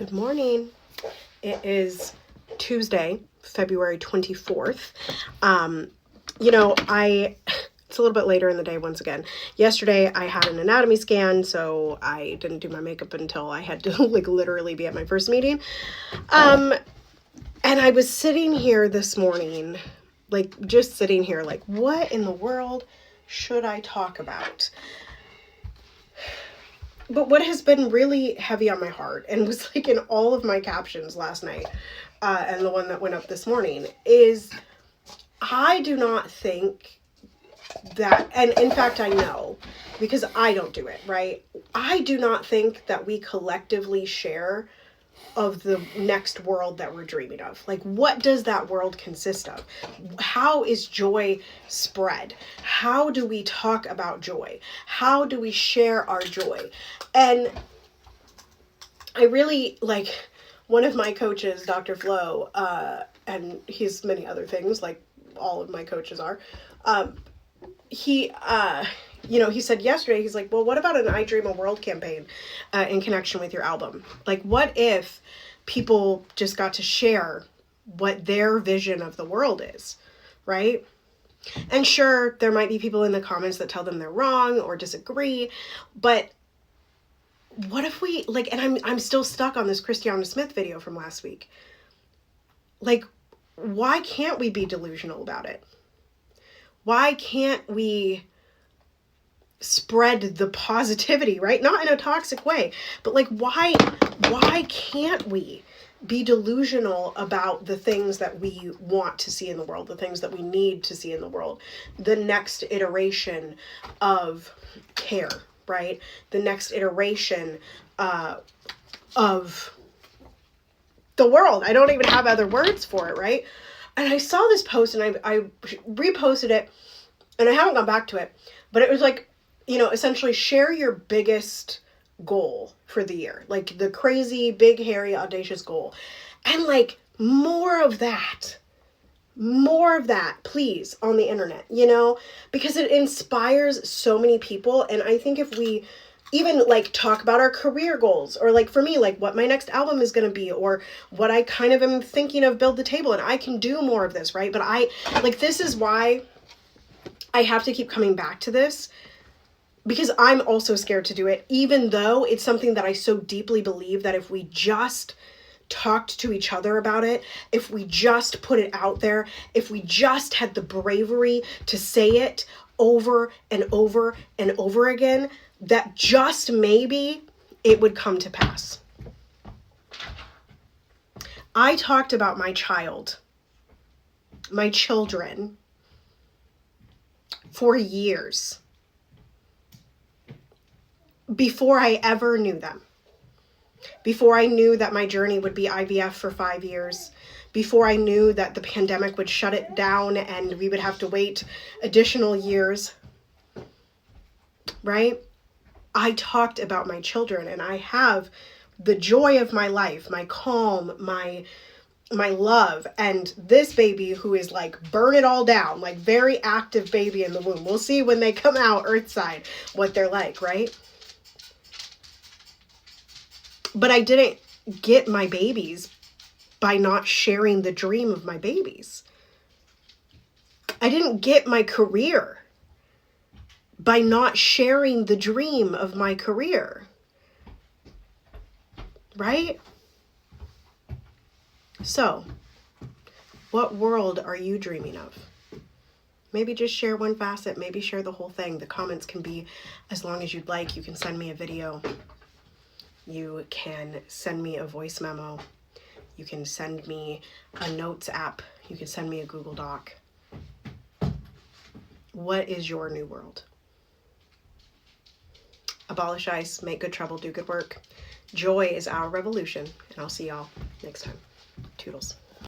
Good morning. It is Tuesday, February 24th. It's a little bit later in the day once again. Yesterday I had an anatomy scan, so I didn't do my makeup until I had to literally be at my first meeting. And I was sitting here this morning, just sitting here, what in the world should I talk about? But what has been really heavy on my heart, and was in all of my captions last night, and the one that went up this morning, is I do not think that, and in fact I know, because I don't do it, right? I do not think that we collectively share of the next world that we're dreaming of. What does that world consist of? How is joy spread? How do we talk about joy? How do we share our joy? And I really, one of my coaches, Dr. Flo, and he's many other things, all of my coaches are, he said yesterday, he's like, well, what about an I Dream a World campaign in connection with your album? What if people just got to share what their vision of the world is, right? And sure, there might be people in the comments that tell them they're wrong or disagree, but what if we, and I'm still stuck on this Christiana Smith video from last week. Why can't we be delusional about it? Why can't we spread the positivity, right? Not in a toxic way, but why can't we be delusional about the things that we want to see in the world, the things that we need to see in the world, the next iteration of care, right? The next iteration of the world. I don't even have other words for it, right? And I saw this post and I reposted it, and I haven't gone back to it, but it was essentially share your biggest goal for the year, the crazy, big, hairy, audacious goal. And more of that, please, on the internet, because it inspires so many people. And I think if we even talk about our career goals, or for me, what my next album is going to be, or what I kind of am thinking of Build the Table, and I can do more of this, right? But this is why I have to keep coming back to this, because I'm also scared to do it, even though it's something that I so deeply believe that if we just talked to each other about it, if we just put it out there, if we just had the bravery to say it over and over and over again, that just maybe it would come to pass. I talked about my children for years before I ever knew them. Before I knew that my journey would be IVF for 5 years, before I knew that the pandemic would shut it down and we would have to wait additional years, right? I talked about my children, and I have the joy of my life, my calm, my love, and this baby who is burn it all down, very active baby in the womb. We'll see when they come out earthside what they're like, right? But I didn't get my babies by not sharing the dream of my babies. I didn't get my career by not sharing the dream of my career. Right? So, what world are you dreaming of? Maybe just share one facet, maybe share the whole thing. The comments can be as long as you'd like. You can send me a video. You can send me a voice memo. You can send me a notes app. You can send me a Google Doc. What is your new world? Abolish ICE, make good trouble, do good work. Joy is our revolution, and I'll see y'all next time. Toodles.